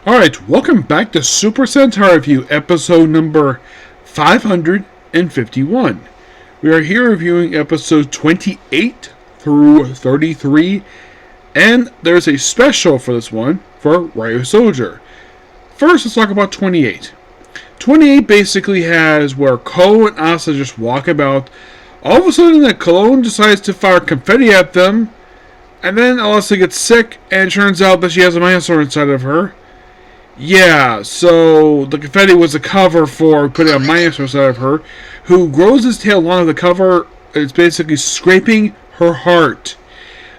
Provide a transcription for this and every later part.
Alright, welcome back to Super Sentai Review, episode number 551. We are here reviewing episodes 28 through 33, and there's a special for this one for Ryusoulger. First, let's talk about 28. 28 basically has where Ko and Asa just walk about. All of a sudden, the clone decides to fire confetti at them, and then Asa gets sick, and it turns out that she has a dinosaur inside of her. Yeah, so the confetti was a cover for putting a dinosaur inside of her, who grows his tail along the cover. It's basically scraping her heart.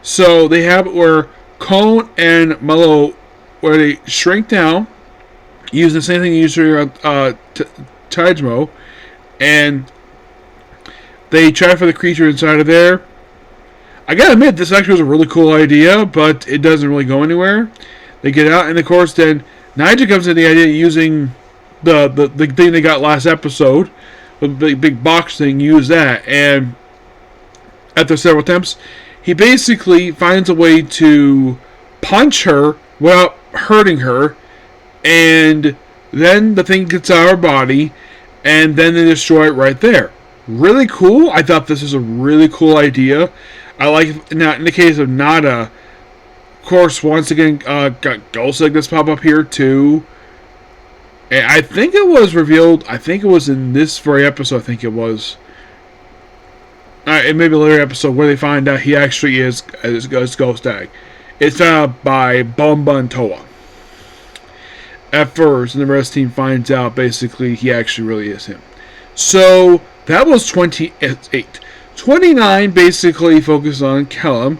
So they have it where Cone and Mello, where they shrink down, using the same thing you use for your Tajmo, and they try for the creature inside of there. I gotta admit, this actually was a really cool idea, but it doesn't really go anywhere. They get out, and of course, then Nigel comes in the idea of using the thing they got last episode, the big box thing, use that, and after several attempts, he basically finds a way to punch her without hurting her, and then the thing gets out of her body, and then they destroy it right there. Really cool. I thought this was a really cool idea. I like, now in the case of Nada, of course, once again, got Ghost Cygnus pop up here too. And I think it was revealed, I think it was in this very episode, I think it was. It may be a later episode where they find out he actually is Ghost Egg. It's found out by Bomba and Toa. At first, and the rest of the team finds out basically he actually really is him. So, that was 28. 29 basically focuses on Kellum,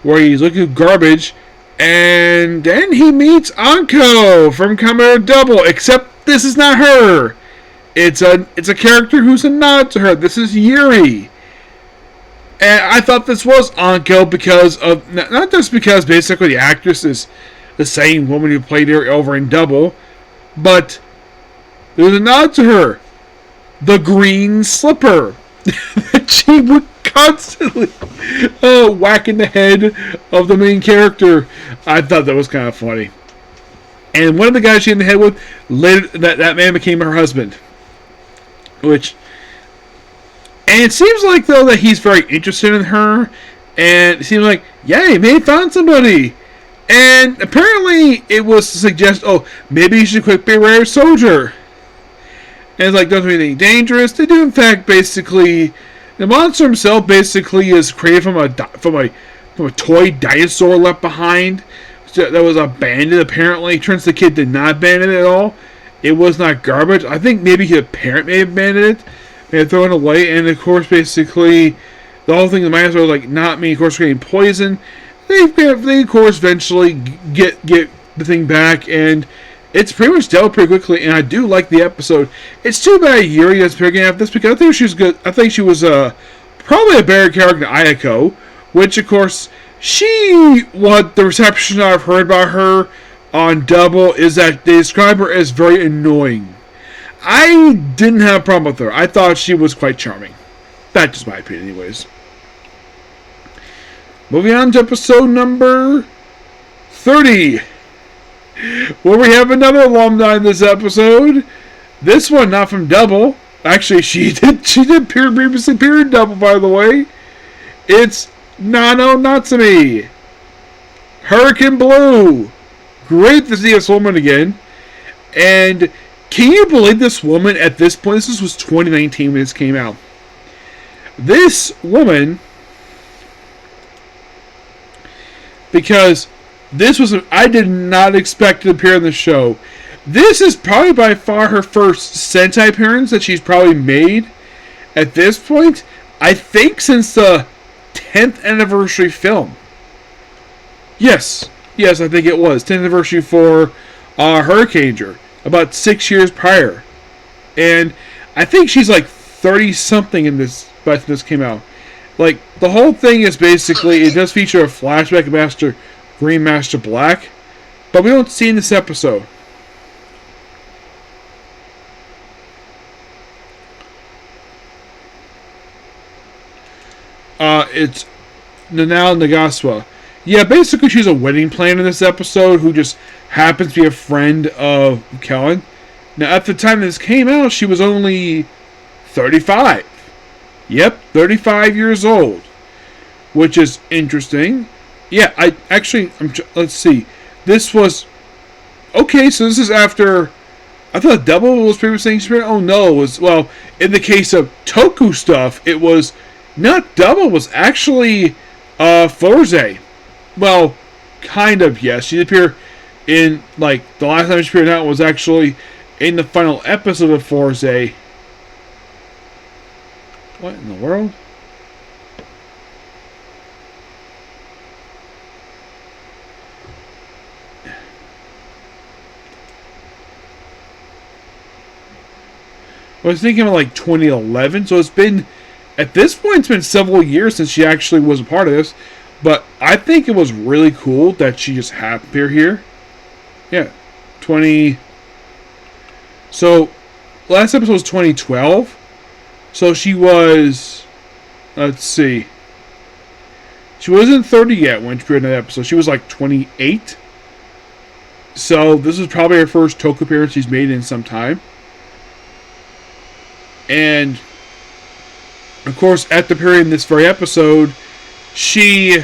where he's looking at garbage, and then he meets Anko from Kamen Double, except this is not her. It's a character who's a nod to her. This is Yuri. And I thought this was Anko because of, not just because basically the actress is the same woman who played her over in Double, but there's a nod to her. The green slipper. That she would constantly whack in the head of the main character. I thought that was kind of funny. And one of the guys she hit in the head with, later, that man became her husband. And it seems like, though, that he's very interested in her. And it seems like, yeah, he may have found somebody. And apparently it was to suggest, maybe you should quit being a soldier. And it's like, don't do anything dangerous. They do, in fact, basically, the monster himself basically is created from a toy dinosaur left behind that was abandoned. Apparently, turns the kid did not abandon it at all. It was not garbage. I think maybe his parent may have abandoned it, may have thrown it away. And of course, basically, the whole thing, the dinosaur was like not me, of course, getting poisoned. They of course eventually get the thing back, and it's pretty much dealt pretty quickly, and I do like the episode. It's too bad Yuri is picking up this because I think she was good. I think she was probably a better character than Ayako, which of course what the reception I've heard about her on Double is that they describe her as very annoying. I didn't have a problem with her. I thought she was quite charming. That's just my opinion, anyways. Moving on to episode number 30. Well, we have another alumni in this episode. This one not from Double. Actually, she did previously appear in Double, by the way. It's Nano Natsumi. Hurricane Blue. Great to see this woman again. And can you believe this woman at this point? This was 2019 when this came out. This woman, because I did not expect to appear in the show. This is probably by far her first Sentai appearance that she's probably made at this point. I think since the 10th anniversary film. Yes, I think it was 10th anniversary for Hurricaneger, about 6 years prior. And I think she's like 30 something in this by this came out. Like, the whole thing is basically, it does feature a flashback of Green Master Black, but we don't see in this episode. It's Nanao Nagaswa. Yeah, basically she's a wedding planner in this episode who just happens to be a friend of Kellen. Now, at the time this came out, she was only 35. Yep, 35 years old, which is interesting. Yeah, let's see. This was okay. So this is after. I thought Double was previously saying. Oh no, it was well. In the case of Toku stuff, it was not Double. It was actually Forze. Well, kind of yes. She appeared in like the last time she appeared out was actually in the final episode of Forze. What in the world? I was thinking of like 2011, so it's been, at this point, it's been several years since she actually was a part of this, but I think it was really cool that she just happened to appear here. Yeah, so, last episode was 2012, so she was, let's see, she wasn't 30 yet when she appeared in that episode, she was like 28, so this is probably her first Toku appearance she's made in some time. And, of course, at the period in this very episode, she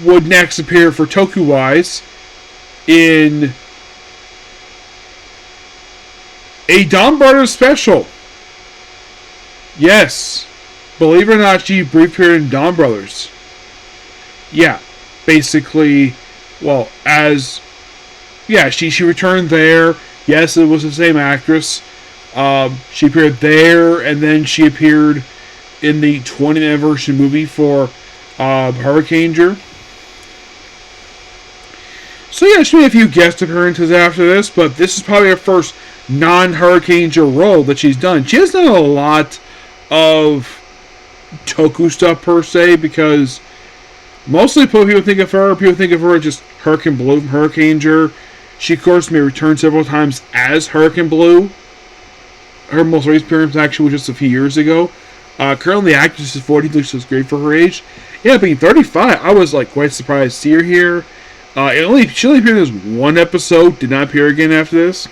would next appear for Toku Wise in a Don Brothers special. Yes. Believe it or not, she briefly appeared in Don Brothers. Yeah. Basically, well, she returned there. Yes, it was the same actress. She appeared there, and then she appeared in the 20th anniversary movie for Hurricaneger. So yeah, she made a few guest appearances after this, but this is probably her first non-Hurricaneger role that she's done. She has done a lot of Toku stuff per se, because mostly people think of her as just Hurricane Blue from Hurricaneger. She, of course, may return several times as Hurricane Blue. Her most recent appearance actually was just a few years ago. Currently, the actress is 40, which is great for her age. Yeah, being 35, I was like quite surprised to see her here. She only appeared in this one episode, did not appear again after this.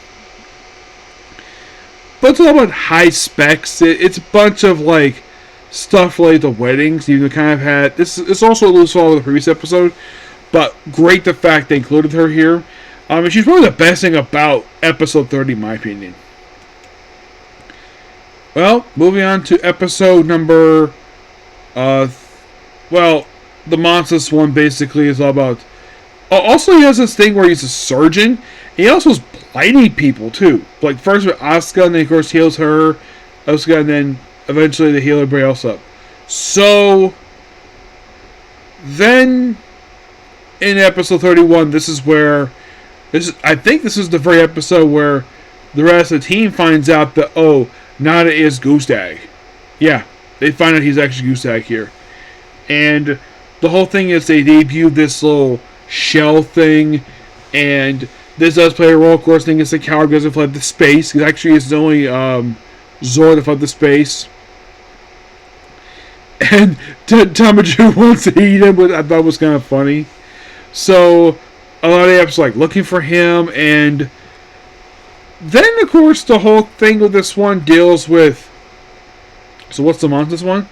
But it's all about high specs. It's a bunch of like stuff related to weddings. Even kind of had this also a loose follow of the previous episode, but great the fact they included her here. She's probably the best thing about episode 30, in my opinion. Well, moving on to episode number, the Monstrous one basically is all about. Also, he has this thing where he's a surgeon. He also is blighting people too. Like first with Asuka, and then of course heals her, Asuka, and then eventually they heal everybody else up. So then, in episode 31, I think this is the very episode where the rest of the team finds out that, Nada is Goose-Dag. Yeah, they find out he's actually Goose-Dag here. And the whole thing is they debut this little shell thing, and this does play a role, of course, thinking it's a coward because it fled to space. It actually is only Zord that fled to space. And Tamaju wants to eat him, which I thought was kind of funny. So a lot of the apps like looking for him, and then of course the whole thing with this one deals with. So what's the Monsters one?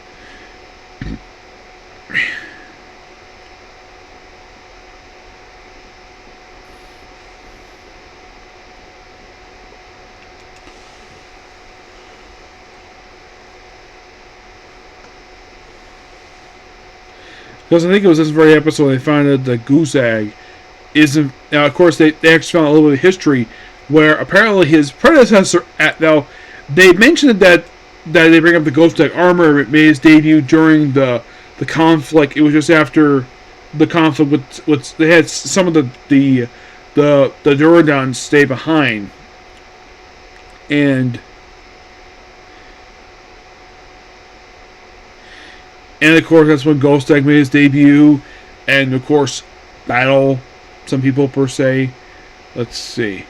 Because I think it was this very episode they found out that Goose-Egg isn't. Now, of course, they actually found a little bit of history where apparently his predecessor. Now, they mentioned that they bring up the Goose-Egg armor. It made his debut during the conflict. It was just after the conflict with they had some of the Duradons stay behind, and of course, that's when Goose-Egg made his debut. And, of course, battle some people, per se. Let's see.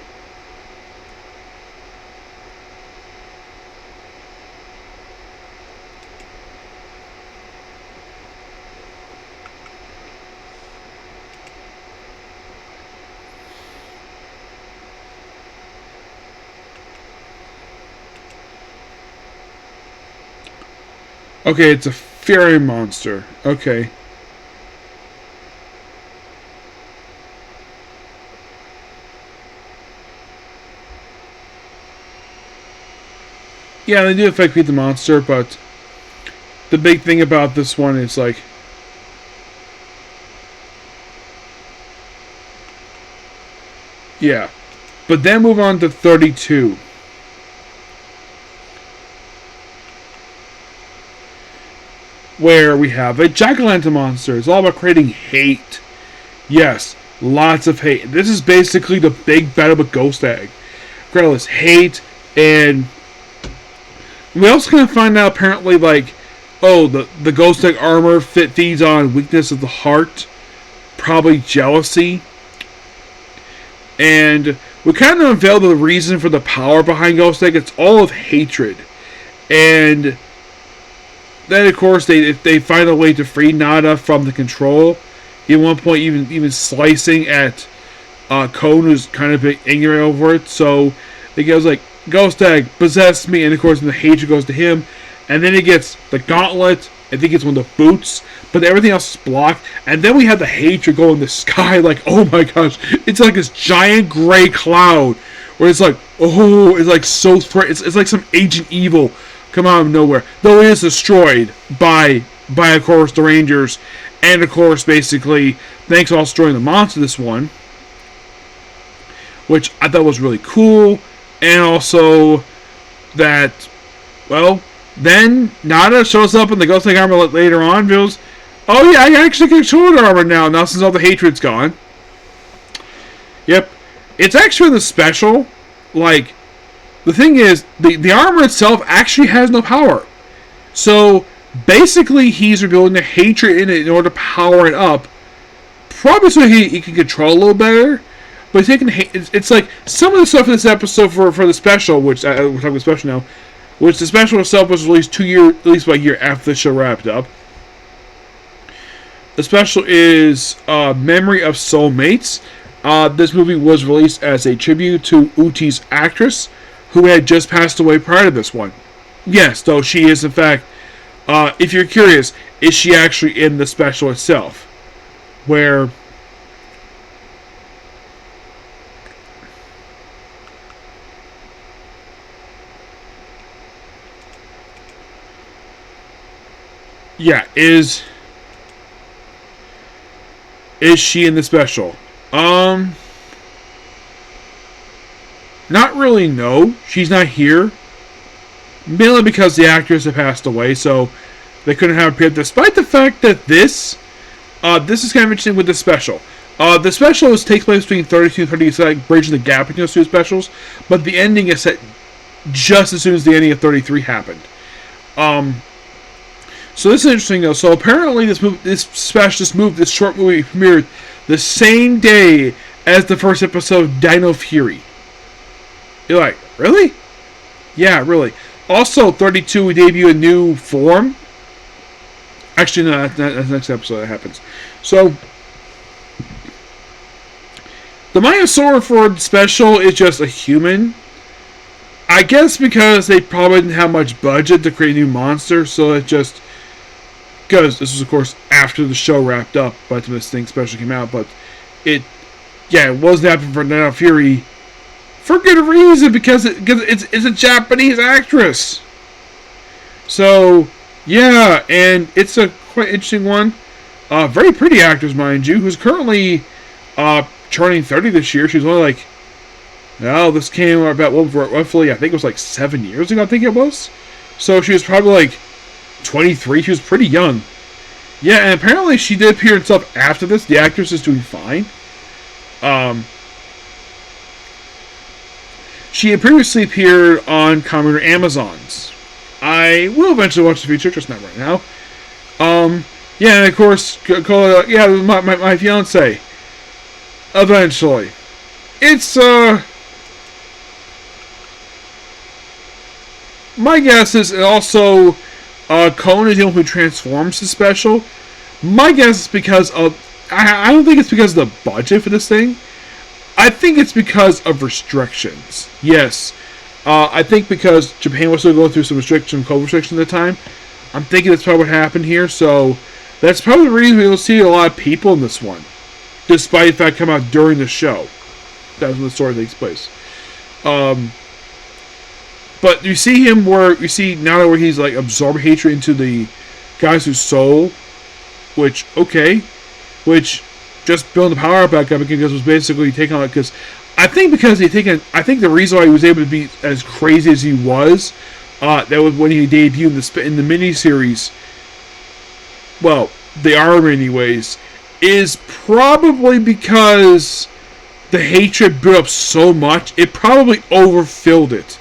Okay, it's a fairy monster. Okay. Yeah, they do affect the monster, but the big thing about this one is like, yeah. But then move on to 32. Where we have a jack-o'-lantern monster. It's all about creating hate. Yes, lots of hate. This is basically the big battle with Ghost Egg. Create all this hate, and we also kind of find out apparently like, oh, the Ghost Egg armor feeds on weakness of the heart, probably jealousy, and we kind of unveil the reason for the power behind Ghost Egg. It's all of hatred, and then of course they find a way to free Nada from the control. At one point, even slicing at Cone, who's kind of angry over it. So he goes like, Ghost Egg, possess me, and of course the hatred goes to him. And then he gets the gauntlet, I think it's one of the boots, but everything else is blocked. And then we have the hatred go in the sky, like, oh my gosh, it's like this giant gray cloud, where it's like, oh, it's like so it's like some Agent Evil come out of nowhere. Though it is destroyed by of course the Rangers, and of course basically thanks to all destroying the monster this one, which I thought was really cool. And also that, well, then Nada shows up in the Ghost Egg armor later on, goes, oh yeah, I actually can control the armor now since all the hatred's gone. Yep. It's actually the special, like, the thing is, the armor itself actually has no power. So, basically, he's revealing the hatred in it in order to power it up. Probably so he can control a little better. But he's taking it's like some of the stuff in this episode for the special, which we're talking about special now, which the special itself was released at least about a year after the show wrapped up. The special is Memory of Soulmates. This movie was released as a tribute to Uti's actress, who had just passed away prior to this one. Yes, though she is in fact, if you're curious, is she actually in the special itself, where yeah, is she in the special? Not really, no. She's not here. Mainly because the actress had passed away, so they couldn't have appeared, despite the fact that this is kind of interesting with the special. The special takes place between 32 and 36, like bridging the gap between those two specials, but the ending is set just as soon as the ending of 33 happened. So this is interesting though. So apparently this short movie premiered the same day as the first episode of Dino Fury. You're like, really? Yeah, really. Also, 32 we debut a new form. Actually, no, that's the next episode that happens. So the Myosaur for the special is just a human. I guess because they probably didn't have much budget to create a new monster, so it just, because this was of course after the show wrapped up by the time this thing special came out, but it wasn't happening for Dino Fury for good reason, because it's a Japanese actress. So yeah, and it's a quite interesting one. Very pretty actress, mind you, who's currently turning 30 this year. She's only like, well, this came about roughly, I think it was like 7 years ago, I think it was. So she was probably like 23. She was pretty young. Yeah, and apparently she did appear in stuff after this. The actress is doing fine. She had previously appeared on Commodore Amazons. I will eventually watch the future, just not right now. Yeah, and of course, my fiance. Eventually. It's, my guess is also, Cone is the one who transforms the special. My guess is because of, I don't think it's because of the budget for this thing. I think it's because of restrictions. Yes. I think because Japan was still going through some COVID restrictions at the time. I'm thinking that's probably what happened here. So that's probably the reason we don't see a lot of people in this one, despite the fact it come out during the show. That's when the story takes place. But you see him where you see now where he's like absorbing hatred into the guy's soul, which just building the power back up because it was basically taking on it because I think the reason why he was able to be as crazy as he was, that was when he debuted in the miniseries. Well, the armor anyways, is probably because the hatred built up so much it probably overfilled it.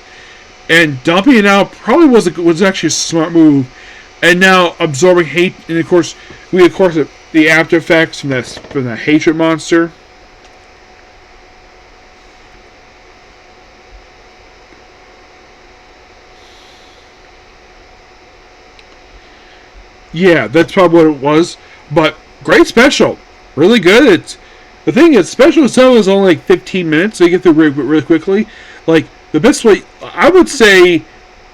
And dumping it out probably was actually a smart move. And now absorbing hate, and of course the after effects from that hatred monster. Yeah, that's probably what it was. But great special, really good. The thing is, special itself is only like 15 minutes, so you get through really quickly. Like the best way, I would say,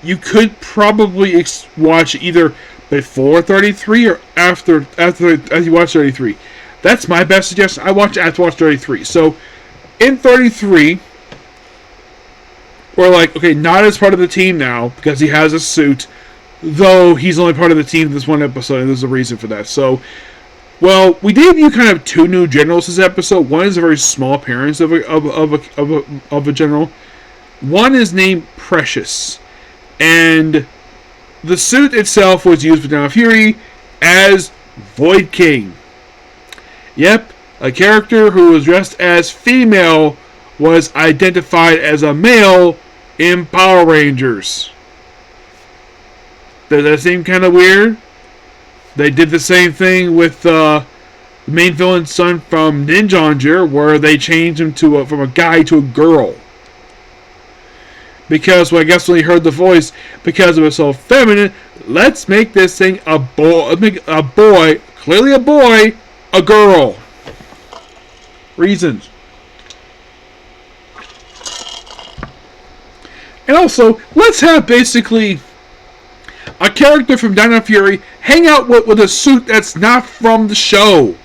you could probably watch either before 33 or after as you watch 33. That's my best suggestion. I have to watch 33. So in 33, we're like, okay, not as part of the team now because he has a suit, though he's only part of the team in this one episode, and there's a reason for that. So, well, we debut kind of two new generals this episode. One is a very small appearance of a general. One is named Precious, and the suit itself was used by Fury as Void King. Yep, a character who was dressed as female was identified as a male in Power Rangers. Does that seem kind of weird? They did the same thing with the main villain's son from Ryusoulger, where they changed him from a guy to a girl. Because, well, I guess when he heard the voice, because it was so feminine, let's make this thing a boy. Let's make a boy, clearly a boy, a girl. Reasons. And also, let's have basically a character from Dino Fury hang out with a suit that's not from the show.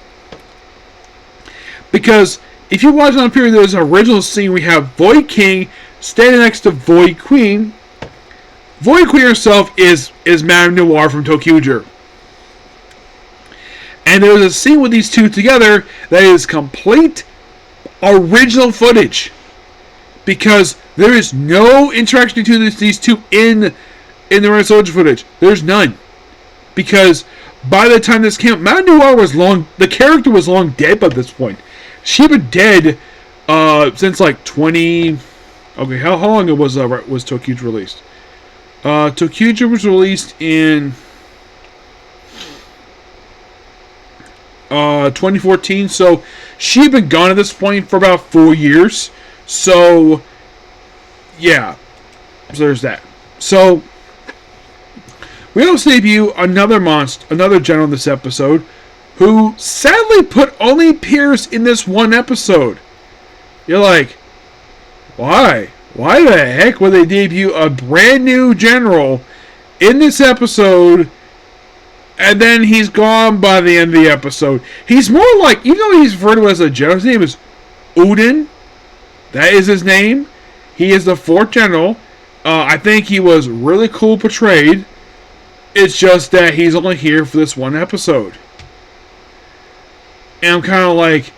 Because if you watch Dino Fury, there's an original scene we have Void King standing next to Void Queen. Void Queen herself is Madame Noir from Tokyuger. And there was a scene with these two together that is complete original footage. Because there is no interaction between these two in the Ryusoulger footage. There's none. Because by the time this came out, Madame Noir the character was long dead by this point. She'd been dead since like 20... Okay, how long it was Tokyuger released? Tokyuger was released in 2014, so she'd been gone at this point for about 4 years. So, yeah. So there's that. So, we also debut another general in this episode, who sadly only appears in this one episode. You're like, why? Why the heck would they debut a brand new general in this episode, and then he's gone by the end of the episode? He's more like, even though he's referred to as a general, his name is Uden. That is his name. He is the 4th general. I think he was really cool portrayed. It's just that he's only here for this one episode. And I'm kind of like,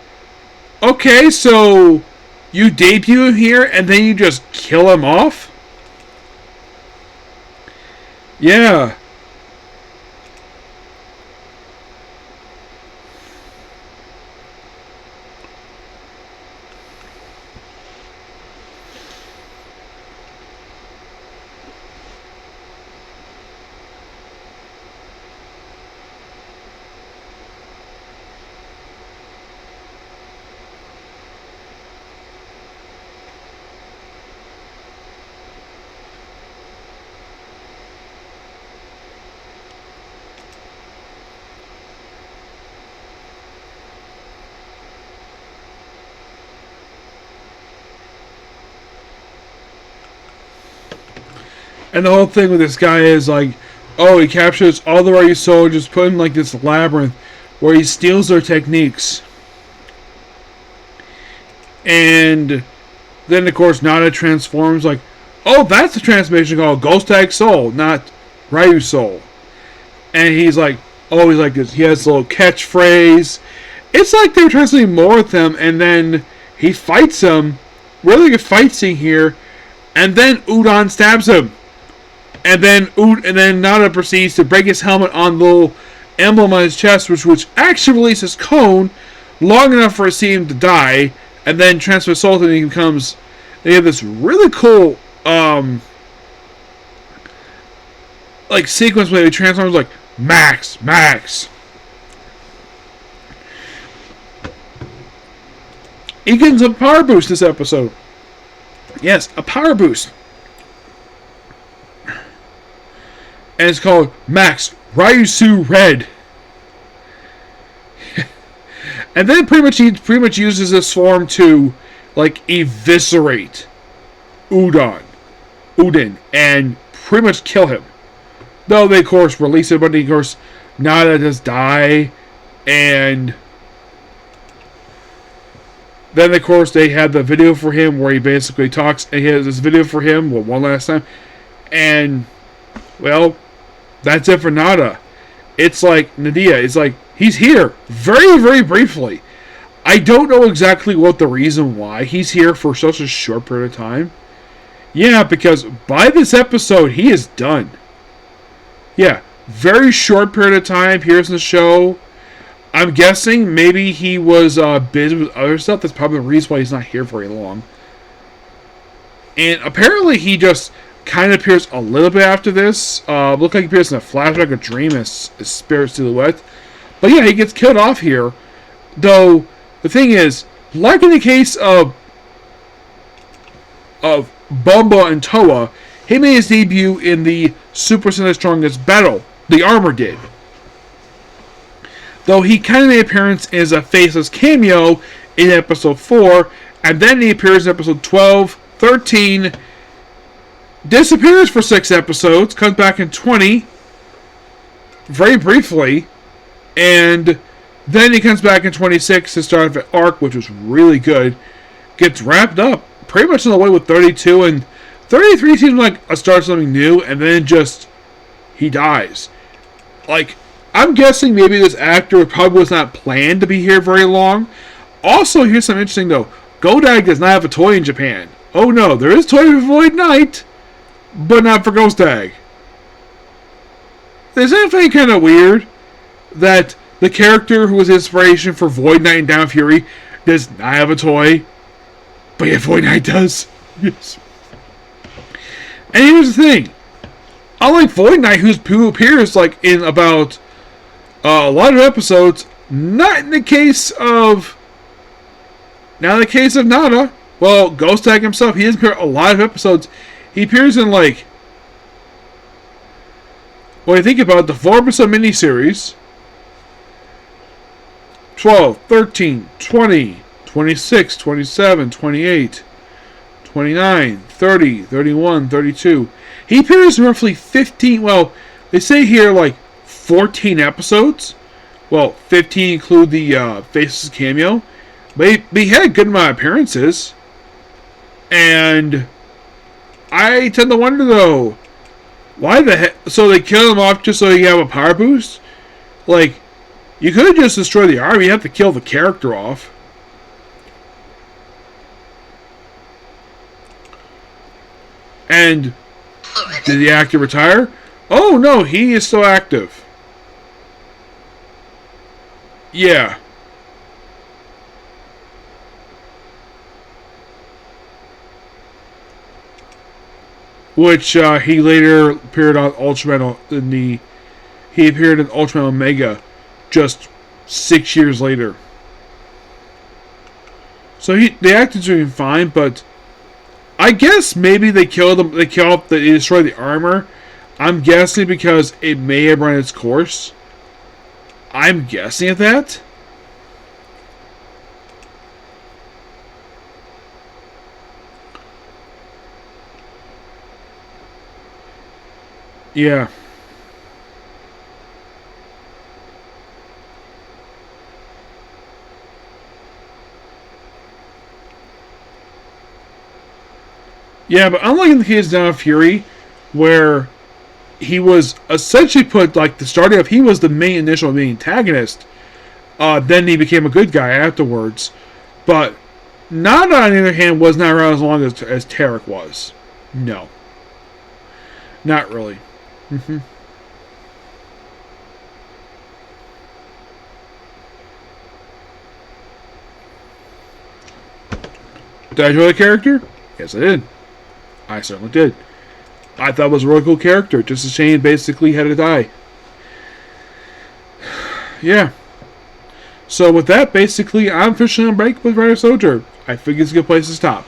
okay, so you debut him here and then you just kill him off? Yeah. And the whole thing with this guy is like, Oh, he captures all the right soldiers, put in like this labyrinth where he steals their techniques. And then, of course, Nada transforms like, oh, that's the transformation called Ghost Tag Soul, not Ryu Soul. And he's like, oh, he's like this. He has a little catchphrase. It's like they're trying to do more with him, and then he fights him. Really good fight scene here. And then Udon stabs him. And then Nada proceeds to break his helmet on the little emblem on his chest, which actually releases Cone long enough for him to die, and then transfers soul, and he becomes. They have this really cool like sequence where he transforms like Max. He gets a power boost this episode. Yes, a power boost. And it's called Max Ryusu Red. And then he pretty much uses this form to like eviscerate Udon, and pretty much kill him. Though they of course release it, but of course Nada does die, and then of course they had the video for him where he basically talks. And he has this video for him, one last time, and well, that's it for Nada. It's like Nadia. It's like he's here very, very briefly. I don't know exactly what the reason why he's here for such a short period of time. Yeah, because by this episode he is done. Yeah, very short period of time appears in the show. I'm guessing maybe he was busy with other stuff. That's probably the reason why he's not here very long. And apparently he just kind of appears a little bit after this. Look like he appears in a flashback, a dream, as spirit silhouette. But yeah, he gets killed off here. Though the thing is, like in the case of Bumba and Toa, he made his debut in the Super Sentai Strongest Battle. The Armor did. Though he kind of made an appearance as a faceless cameo in episode 4, and then he appears in episode 12, 13, disappears for 6 episodes, comes back in 20, very briefly, and then he comes back in 26 to start an arc, which was really good. Gets wrapped up pretty much in the way with 32, and 33 seems like a start of something new, and then just he dies. Like, I'm guessing maybe this actor probably was not planned to be here very long. Also, here's something interesting though. Godag does not have a toy in Japan. Oh no, there is a toy for Void Knight, but not for Ghost Tag. Isn't it kind of weird that the character who was inspiration for Void Knight and Down Fury does not have a toy, but yet Void Knight does? Yes. And here's the thing. Unlike Void Knight, who appears like in about a lot of episodes, not in the case of Nada. Well, Ghost Tag himself, he doesn't appear in a lot of episodes. He appears in like, when you think about it, the 4-episode miniseries, 12, 13, 20, 26, 27, 28, 29, 30, 31, 32. He appears in roughly 15, well, they say here like 14 episodes. Well, 15 include the Faces cameo. But he had a good amount of appearances. And I tend to wonder though, why the heck? So they kill him off just so you have a power boost? Like, you could have just destroyed the army. You have to kill the character off. And did the actor retire? Oh no, he is still active. Yeah. Which he later appeared on Ultraman he appeared in Ultraman Omega just 6 years later. So the actor's doing fine, but I guess maybe they killed him. They destroyed the armor. I'm guessing because it may have run its course. I'm guessing at that. Yeah. Yeah, but unlike in the case of Down of Fury, where he was essentially put, like, the starting of, he was the initial main antagonist, then he became a good guy afterwards. But Nada, on the other hand, was not around as long as Tarek was. No. Not really. Did I enjoy the character? Yes, I did. I certainly did. I thought it was a really cool character. Just a shame basically had to die. Yeah. So with that, basically, I'm officially on break with Ryusoulger. I think it's a good place to stop.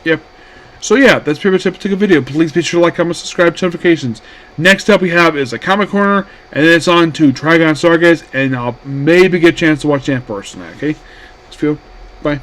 Yep. So yeah, that's pretty much it for the video. Please be sure to like, comment, subscribe, turn notifications. Next up we have is a Comic Corner, and then it's on to Trigon Stargaze, and I'll maybe get a chance to watch that first. Okay? Let's feel. Bye.